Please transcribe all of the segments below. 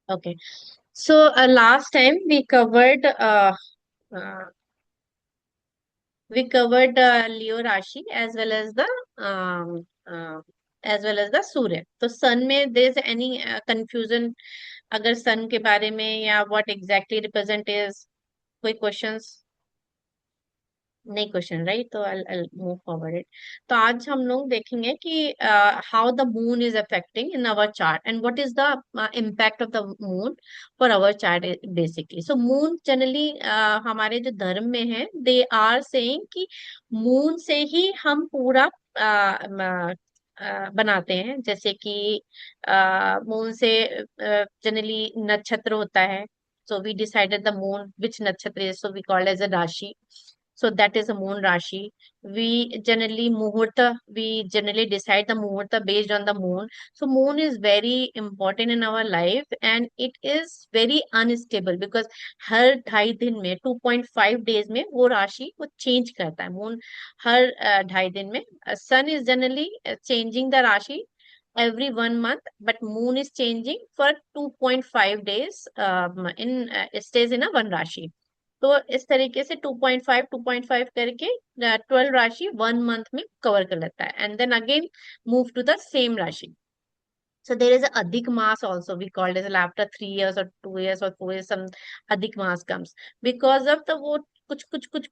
Okay. So last time uh, we covered Leo Rashi um, uh, as well as the Surya. तो sun में there is any confusion अगर sun के बारे में या what exactly represent is कोई questions? नहीं क्वेश्चन राइट तो I'll मूव फॉरवर्ड इट। तो आज हम लोग देखेंगे कि how the moon is affecting in our chart and what is the impact of the moon for our chart basically. So moon generally हमारे जो धर्म में है दे आर सेइंग कि मून से ही हम पूरा बनाते हैं। जैसे कि मून से जनरली नक्षत्र होता है। So we decided the moon, which nakshatra is, so we call as a Rashi. So that is a moon Rashi. We generally decide the muhurta based on the moon. So moon is very important in our life and it is very unstable because हर 2.5 दिन में 2.5 days में वो राशि वो change करता है moon. हर 2.5 दिन में सन इज जनरली चेंजिंग द राशि every 1 month, but moon is changing for 2.5 days stays in a one राशि। तो इस तरीके से 2.5 करके 12 राशि 1 मंथ में कवर कर लेता है and then again move to the same rashi. So there is a Adhik Maas also. We called it after 3 years or 2 years or 4 years, some Adhik Maas comes because of the वो कुछ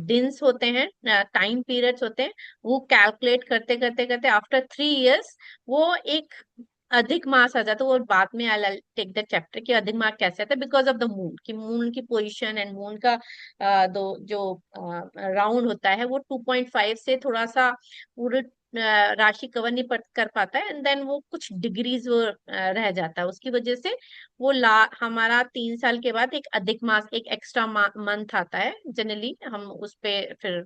दिन्स होते हैं, time periods होते हैं, वो calculate करते करते करते आफ्टर 3 इयर्स वो एक अधिक मास आ जाता है। वो बाद में आई टेक द चैप्टर कि अधिक मास कैसे आता है बिकॉज ऑफ द मून कि मून की पोजीशन एंड मून का दो जो राउंड होता है वो 2.5 से थोड़ा सा पूरे राशि कवर नहीं कर पाता है एंड देन वो कुछ डिग्रीज वो रह जाता है। उसकी वजह से वो हमारा 3 साल के बाद एक अधिक मास एक एक्स्ट्रा मंथ आता है। जनरली हम उस पे फिर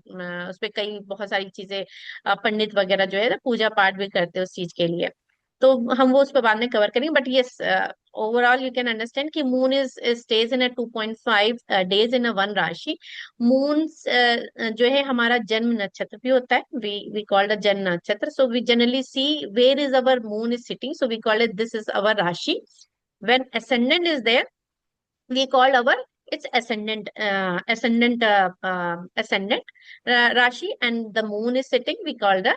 उस पे कई बहुत सारी चीजें पंडित वगैरह जो है ना पूजा पाठ भी करते हैं उस चीज के लिए। तो हम वो उस पर बाद में कवर करेंगे but yes overall you can understand कि moon is stays in a 2.5 days in a one राशि। मून जो है हमारा जन्म नक्षत्र भी होता है। We call the janma nakshatra. So we generally see where is our moon is sitting, so we call it this is our rashi. when ascendant is there we call our it's ascendant Rashi, and the moon is sitting we call the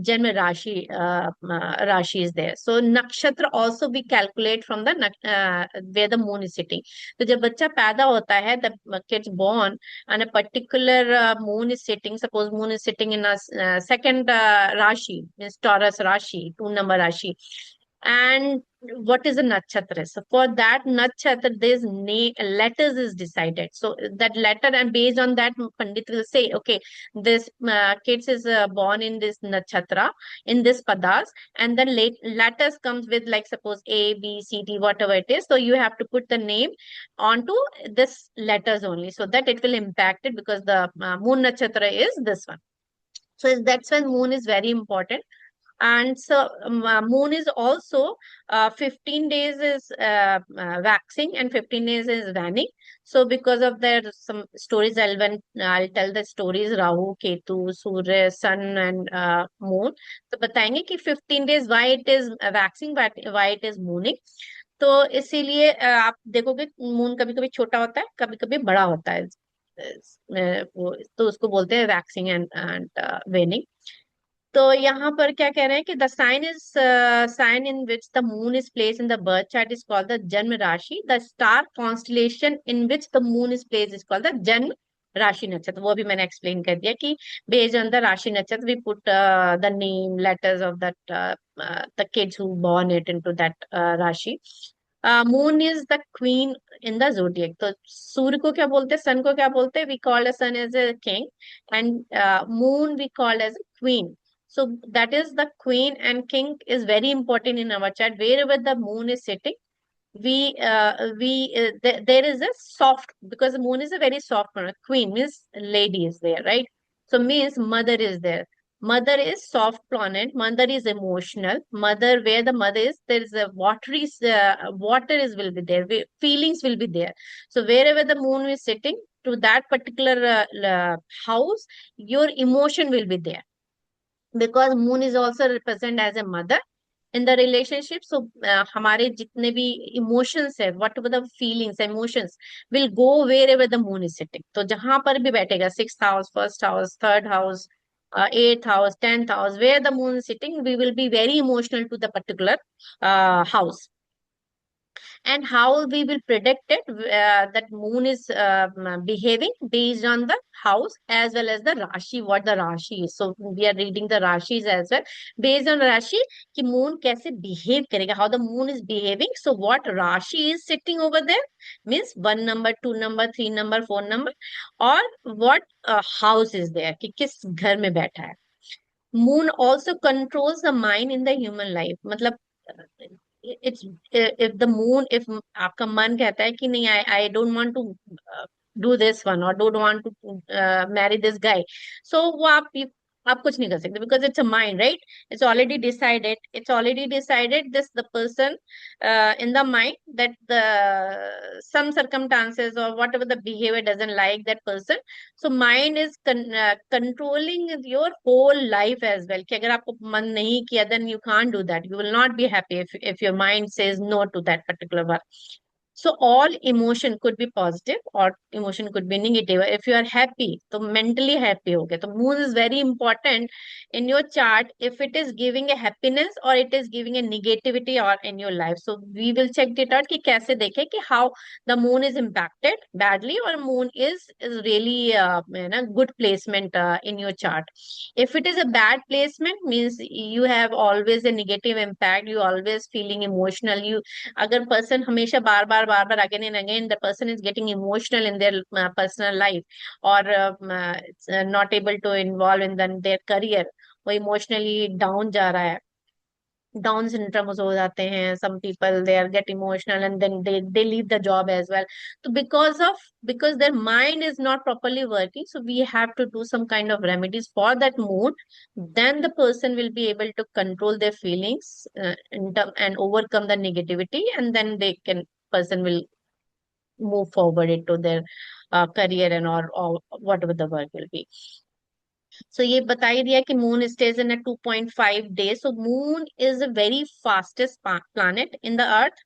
Janma Rashi is there. So nakshatra also we calculate from the where the moon is sitting. तो जब बच्चा पैदा होता है the kids born and a particular moon is sitting, suppose moon is sitting in a second Rashi means Taurus Rashi, 2 number Rashi, and what is a nakshatra? So for that nakshatra, this name letters is decided. So that letter, and based on that, Pandit will say, okay, this kids is born in this nakshatra, in this padas, and then letters comes with like suppose A, B, C, D, whatever it is. So you have to put the name onto this letters only, so that it will impact it because the moon nakshatra is this one. So that's when moon is very important. And so moon is also 15 days is waxing and 15 days is waning. So because of that some stories I'll tell the stories Rahu, Ketu, Surya, Sun and moon. तो बताएंगे कि 15 days why it is waxing, why it is mooning. तो इसीलिए आप देखोगे moon कभी कभी छोटा होता है कभी कभी बड़ा होता है। वो तो उसको बोलते हैं वैक्सिंग एंड वेनिंग। तो यहाँ पर क्या कह रहे हैं कि the sign in which the moon is place in the birth chart is called the janma rashi. The star constellation in which the moon is place is called the janma rashi नक्षत्र। वो भी मैंने एक्सप्लेन कर दिया कि based on the rashi nakshatra we put the name letters of that the kids who born it into that rashi. Moon is the queen in the zodiac. तो सूर्य को क्या बोलते हैं, सन को क्या बोलते हैं, we called the sun as a king and moon we called as a queen. So that is the queen and king is very important in our chart. Wherever the moon is sitting, there is a soft because the moon is a very soft planet. Queen means lady is there, right? So means mother is there. Mother is soft planet. Mother is emotional. Mother, where the mother is, there is a water is will be there. Feelings will be there. So wherever the moon is sitting to that particular house, your emotion will be there because moon is also represent as a mother. In the relationship, so हमारे जितने भी emotions है, whatever the feelings emotions will go wherever the moon is sitting. तो जहां पर भी बैठेगा, 6th house, 1st house, 3rd house, 8th house, 10th house, where the moon sitting, we will be very emotional to the particular house. And how we will predict it, that moon is behaving based on the house as well as the rashi, what the rashi is. So we are reading the rashis as well based on rashi, ki moon kaise behave karega, how the moon is behaving. So what rashi is sitting over there means 1 number, 2 number, 3 number, 4 number, or what house is there, कि किस घर में बैठा है। Moon also controls the mind in the human life, मतलब it's, if the moon, if आपका मन कहता है कि नहीं, I I don't want to do this one, और don't want to marry this guy, so वो आप कुछ नहीं कर सकते, because it's a mind, right? It's already decided this, the person in the mind, that the some circumstances or whatever the behavior doesn't like that person. So mind is controlling your whole life as well, कि अगर आपको मन नहीं किया, then you can't do that, you will not be happy if your mind says no to that particular one. So all emotion could be positive or emotion could be negative. If you are happy, तो mentally happy हो गए, तो moon is very important in your chart if it is giving a happiness or it is giving a negativity or in your life. So we will check it out कि कैसे देखें कि how the moon is impacted badly or moon is really good placement in your chart. If it is a bad placement, means you have always a negative impact, you always feeling emotional, you, अगर person हमेशा बार बार again and again the person is getting emotional in their personal life, और not able to involve in their career, वो emotionally down जा रहा है, down syndromes हो जाते हैं, some people they are get emotional and then they leave the job as well. तो because their mind is not properly working, so we have to do some kind of remedies for that mood, then the person will be able to control their feelings and overcome the negativity, and then they can, person will move forward into their career and or whatever the work will be. So ये बता ही दिया कि moon stays in a 2.5 days. So moon is the very fastest planet in the earth,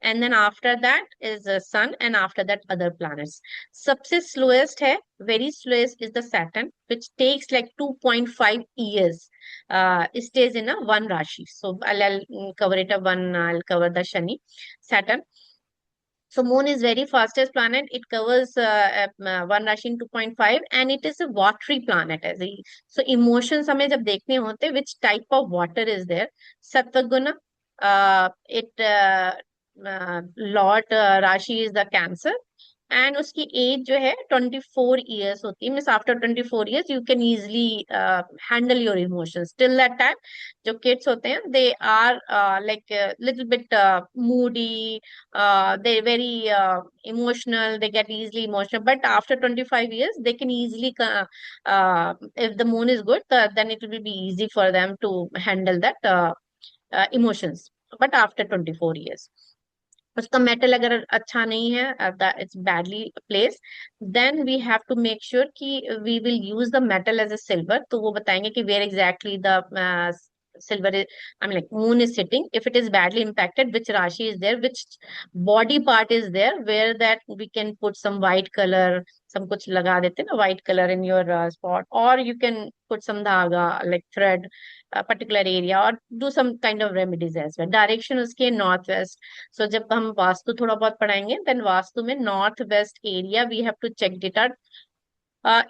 and then after that is the sun, and after that other planets. सबसे slowest है, very slowest is the Saturn, which takes like 2.5 years. Stays in a one rashi. So I'll cover it a one. I'll cover the Shani, Saturn. So moon is very fastest planet. It covers one rashi in 2.5, and it is a watery planet as a. So emotions हमें जब देखने होते, which type of water is there? Sattva it Lord Rashi is the Cancer, and उसकी age जो है 24 years होती है, means after 24 years you can easily handle your emotions. Till that time जो किड्स होते हैं, they are like little bit moody, they very emotional, they get easily emotional, but after 25 years they can easily if the moon is good, then it will be easy for them to handle that emotions, but after 24 years उसका metal अगर अच्छा नहीं है, it's badly place, then we have to make sure कि we will use the metal as a silver. तो वो बताएंगे कि where exactly the silver is, I mean, like moon is sitting, if it is badly impacted, which rashi is there, which body part is there, where that we can put some white color, some कुछ लगा देते हैं ना white color in your spot, or you can put some धागा like thread a particular area, or do some kind of remedies as well। Direction उसके north west. So जब हम वास्तु थोड़ा बहुत पढ़ाएंगे, देन वास्तु में north west area we have to check it out,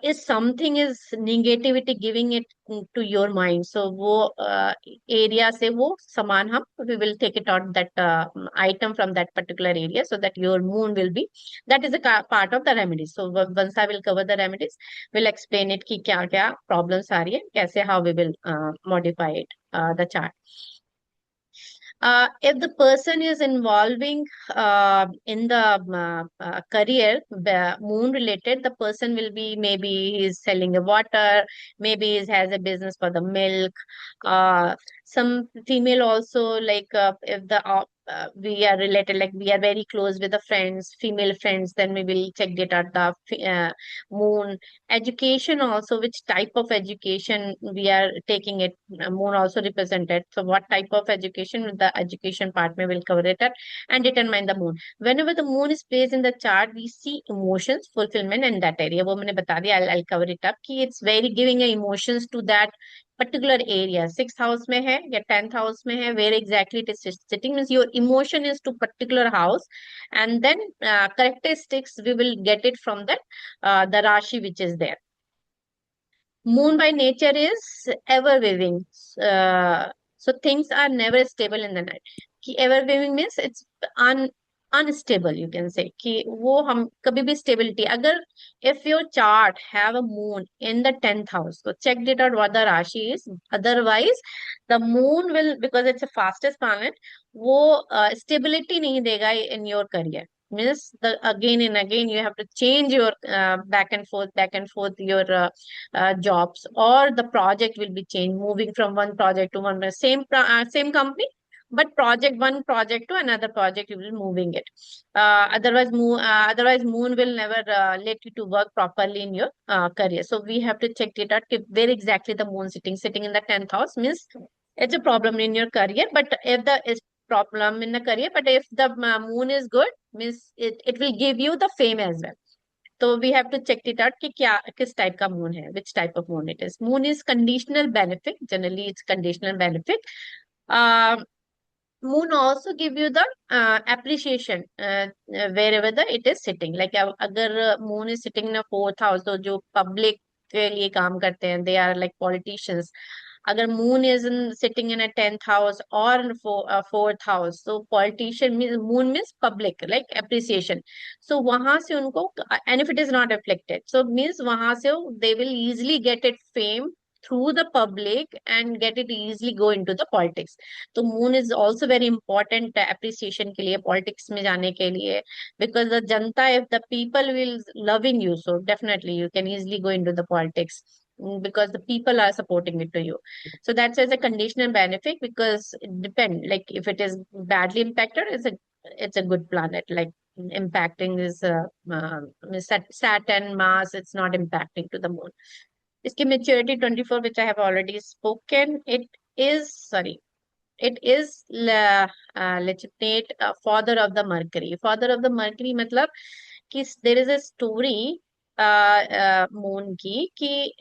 if something is negativity giving it to your mind, so वो area से वो सामान हम, we will take it out, that item from that particular area, so that your moon will be, that is a part of the remedies। So once I will cover the remedies, we'll explain it कि क्या क्या problems आ रही है, कैसे, how we will modify it, the chart। If the person is involving in the career moon related, the person will be, maybe he's selling a water, maybe he has a business for the milk, Some female also, like if the we are related, like we are very close with the friends, female friends, then we will check it at the moon. Education also, which type of education we are taking it, moon also represented. So what type of education, with the education part we will cover it at, and determine the moon. Whenever the moon is placed in the chart, we see emotions, fulfillment, and that area. वो मैंने बता दिया, I'll cover it up कि it's very giving a emotions to that particular area. Sixth house में है या 10th house में है, where exactly it is sitting means your emotion is to particular house, and then characteristics we will get it from that the Rashi which is there. Moon by nature is ever waving. So things are never stable in the night. कि ever waving means it's unstable, you can say कि वो हम कभी भी stability अगर if your chart have a moon in the 10th house, so check it out what the Rashi is. Otherwise the moon will, because it's the fastest planet, वो stability नहीं देगा in your career. Means the again and again you have to change your back and forth your jobs, or the project will be changed, moving from one project to one, same company, but one project to another project you will be moving it. Otherwise moon will never let you to work properly in your career. So we have to check it out where exactly the moon sitting in the 10th house means it's a problem in your career. But if the is problem in the career, but if the moon is good means it will give you the fame as well. तो we have to check it out कि क्या किस type का moon है, which type of moon it is. Moon is conditional benefit, generally it's conditional benefit. Moon also give you the appreciation wherever the it is sitting. Like अगर moon is sitting in a fourth house, तो जो public के लिए काम करते हैं, they are like politicians. अगर moon is sitting in a 10th house or in fourth house, so politician means moon means public, like appreciation. So वहां से उनको, and if it is not afflicted, so means वहां से they will easily get it fame through the public and get it easily go into the politics. तो moon is also very important appreciation के लिए, politics में जाने के लिए, because the Janata, if the people will loving you, so definitely you can easily go into the politics, because the people are supporting it to you. So that's as a conditional benefit, because it depend, like if it is badly impacted, it's a good planet. Like impacting is Saturn, Mars, it's not impacting to the moon. इसकी maturity 24, which I have already spoken. It is legitimate father of the Mercury. Father of the Mercury मतलब कि there is a story moon की कि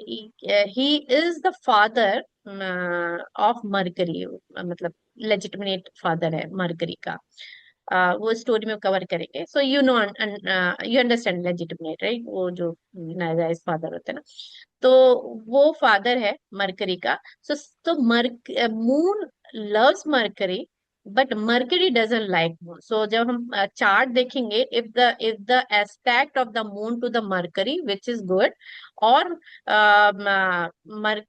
he is the father of Mercury, मतलब legitimate father है Mercury का. वो story में cover करेंगे. So you know, you understand legitimate, right? वो जो नाजायज फादर होते हैं ना, तो वो फादर है मरकरी का. सो तो moon loves mercury, but mercury doesn't like moon. So जब हम चार्ट देखेंगे, if the aspect of the moon to the mercury which is good, or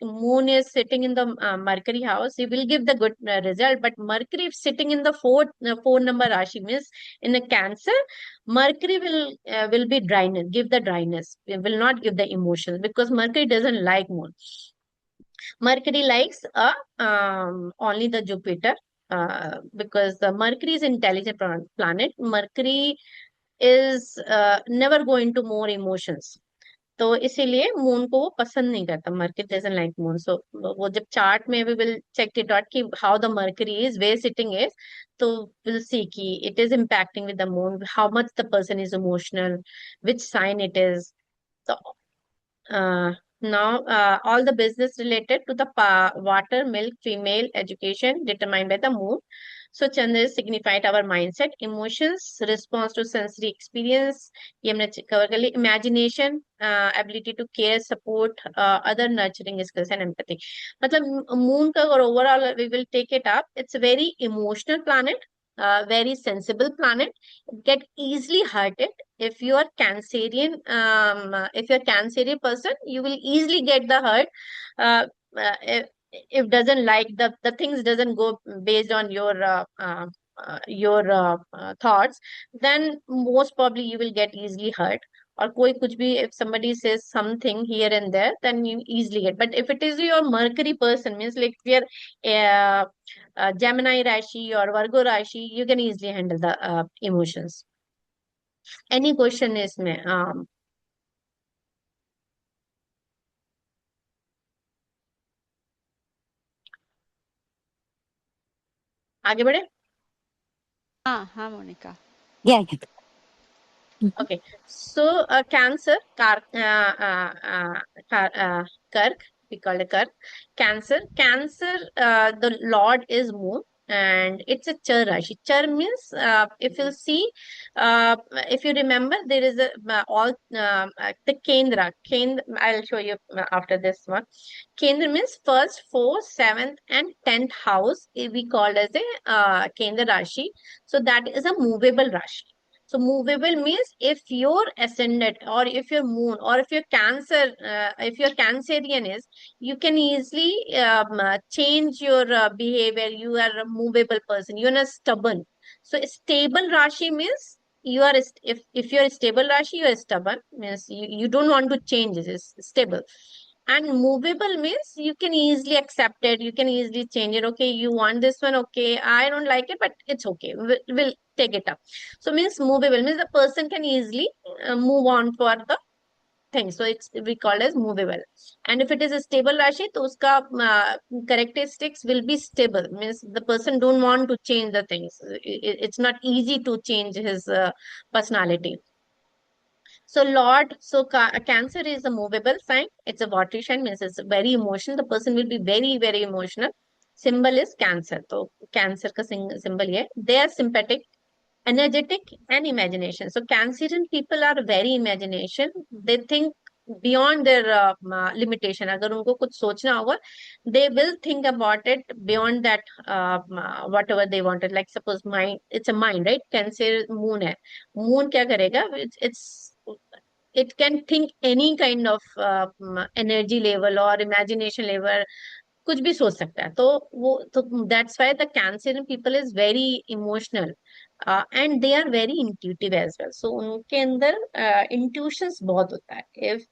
moon is sitting in the Mercury house, he will give the good result. But Mercury if sitting in the four number Rashi means in a Cancer, Mercury will be dryness, give the dryness, it will not give the emotions, because Mercury doesn't like moon. Mercury likes only the Jupiter, because the Mercury is intelligent planet. Mercury is never going to more emotions. तो इसीलिए moon को वो पसंद नहीं करता. Mercury doesn't like moon. So वो जब chart में we will check it out कि how the mercury is, where sitting is, तो विल सी कि it is impacting with the moon, how much the person is emotional, which sign it is. So now all the business related to the water, milk, female, education determined by the moon. So Chandra is signified our mindset, emotions, response to sensory experience, ये हमने cover कर ली. Imagination, ability to care, support, other nurturing skills and empathy. मतलब moon का अगर overall we will take it up, it's a very emotional planet, very sensible planet, get easily hurted. If you are Cancerian, if you're Cancerian person, you will easily get the hurt. If doesn't like the things doesn't go based on your thoughts, then most probably you will get easily hurt. और कोई कुछ भी, if somebody says something here and there, then you easily get. But if it is your Mercury person, means like if you're Gemini Rashi or Virgo Rashi, you can easily handle the emotions. Any question इसमें? आगे बढ़े? हाँ हाँ Monika. Yeah, Okay, so Cancer, Kark, we call it Kark. Cancer, the Lord is Moon, and it's a Char Rashi. Char means, if you see, if you remember, there is a the Kendra. I'll show you after this one. Kendra means first, fourth, seventh, and 10th house. We call as a Kendra Rashi. So that is a movable Rashi. So movable means if your ascendant or if your moon or if your Cancer, if your Cancerian is, you can easily change your behavior. You are a movable person. You're not stubborn. So stable Rashi means you are if you're a stable Rashi, you are stubborn. Means you don't want to change. It is stable. And movable means you can easily accept it. You can easily change it. Okay, you want this one. Okay, I don't like it, but it's okay. We'll take it up. So means movable means the person can easily move on for the thing. So it's we call as movable. And if it is a stable Rashi, तो उसका characteristics will be stable. Means the person don't want to change the things. It's not easy to change his personality. So Lord, so Cancer is a movable sign. It's a watery sign, means it's very emotional. The person will be very, very emotional. Symbol is Cancer. So Cancer का symbol ये. They are sympathetic, energetic, and imagination. So Cancerian people are very imagination. They think beyond their limitation. अगर उनको कुछ सोचना होगा, they will think about it beyond that, whatever they wanted. Like suppose mind, it's a mind, right? Cancer moon है. Moon क्या करेगा? It can think any kind of energy level or imagination level. कुछ भी सोच सकता है. तो वो तो that's why the Cancerian people is very emotional, and they are very intuitive as well. So उनके अंदर intuitions बहुत होता है. If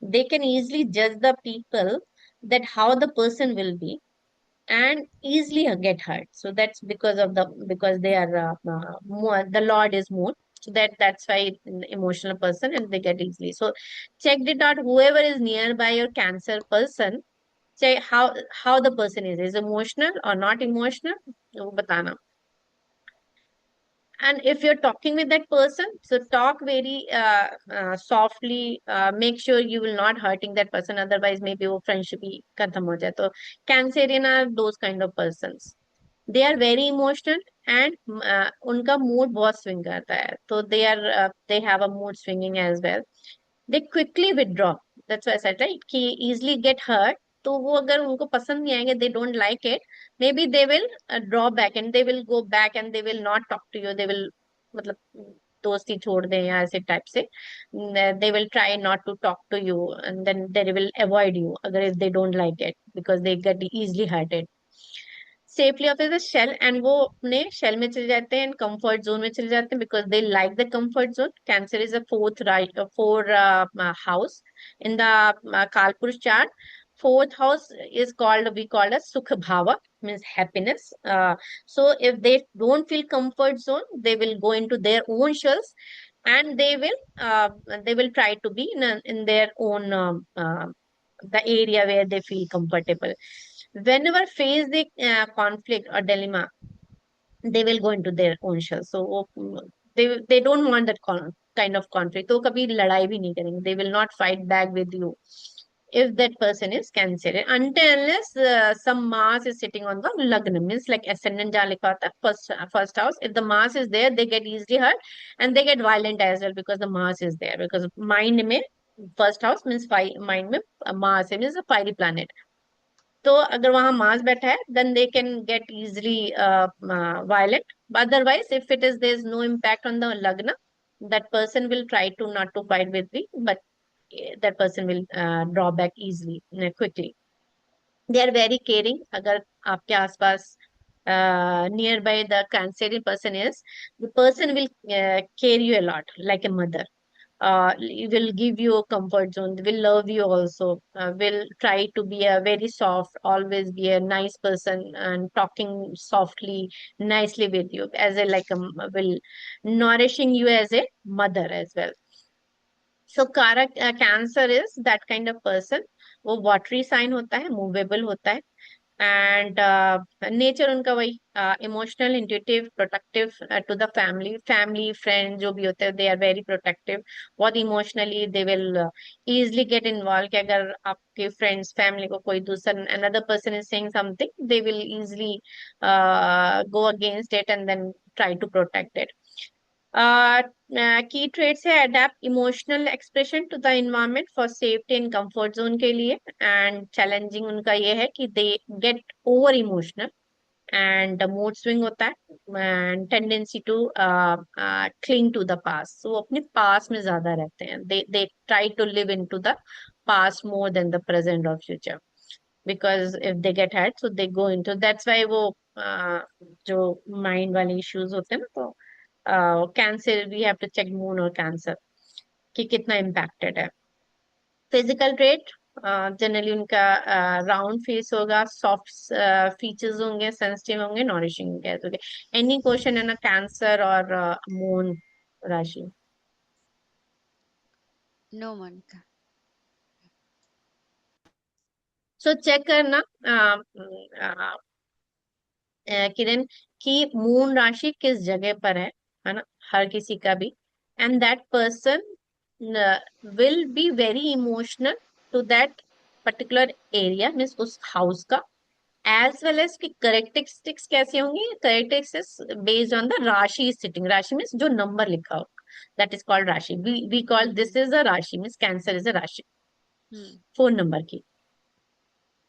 they can easily judge the people that how the person will be and easily get hurt. So that's because they are the Lord is moon. So that's why emotional person and they get easily. So check it out. Whoever is nearby your Cancer person, say how the person is emotional or not emotional, वो बताना. And if you're talking with that person, so talk very softly. Make sure you will not hurting that person, otherwise maybe वो friendship ही खत्म हो जाए. तो Cancerian are those kind of persons. They are very emotional, and उनका mood बहुत swing करता है. तो they have a mood swinging as well. They quickly withdraw. That's why I said, right, कि easily get hurt. तो वो अगर उनको पसंद नहीं आएंगे, they don't like it, maybe they will draw back and they will go back and they will not talk to you. They will, मतलब दोस्ती छोड़ दें या ऐसे टाइप से. They will try not to talk to you and then they will avoid you अगर if they don't like it because they get easily hurted. Safely of the shell, and वो अपने शेल में चले जाते हैं, comfort zone में चले जाते हैं because they like the comfort zone. Cancer is a four house in the Kalpurush chart. Fourth house is called, we call as Sukha Bhava, means happiness. So if they don't feel comfort zone, they will go into their own shells and they will try to be in their own the area where they feel comfortable. Whenever face the conflict or dilemma, they will go into their own shell. So they don't want that kind of conflict. तो कभी लड़ाई भी नहीं करेंगे. They will not fight back with you if that person is Cancer, until unless some Mars is sitting on the Lagna, means like ascendant जहाँ लिखा होता है first house. If the Mars is there, they get easily hurt and they get violent as well because the Mars is there. Because mind में first house means mind में Mars means a fiery planet. तो अगर वहां Mars बैठा है then they can get easily violent. Otherwise, if it is there is no impact on the lagna, that person will try to not to fight with me, but that person will draw back easily, quickly. They are very caring. अगर आपके आसपास nearby the Cancerian person is, the person will care you a lot like a mother. will give you a comfort zone, will love you also, will try to be a very soft, always be a nice person and talking softly, nicely with you, as a like a will nourishing you as a mother as well. So cancer is that kind of person. वो watery sign होता है, movable होता है, and nature उनका वही emotional, intuitive, protective to the family friend जो भी होते हैं, दे आर वेरी प्रोटेक्टिव, बहुत emotionally they will easily get involve, कि अगर आपके फ्रेंड्स फैमिली को कोई दूसरा another person is saying something, they will easily go against it and then try to protect it. की ट्रेट्स है adept emotional expression to the environment for safety and comfort zone के लिए. And challenging उनका ये है कि they get over emotional and mood swing होता है and tendency to cling to the past. वो अपने पास में ज्यादा रहते हैं, they try to live in to the past more than the present और future, because if they get hurt so they go into, that's why वो जो माइंड वाले इश्यूज होते हैं ना, तो cancer we have to check moon और cancer कि कितना इम्पैक्टेड है. फिजिकल ट्रेट जनरली उनका राउंड फेस होगा, सॉफ्ट फीचर्स होंगे, सेंसिटिव होंगे, नॉरिशिंग होंगे. एनी क्वेश्चन है ना कैंसर और मून राशि? No, Monica. सो चेक करना किरण कि मून राशि किस जगह पर है ना, हर किसी का भी. And that person will be very emotional to that particular area, means उस हाउस का, एज वेल एज की करेक्टरिस्टिक्स कैसी होंगी. Characteristics based on the rashi sitting. Rashi means जो नंबर लिखा हो, that is called rashi. We call this is a rashi, means cancer is a राशि Hmm. 4 number की.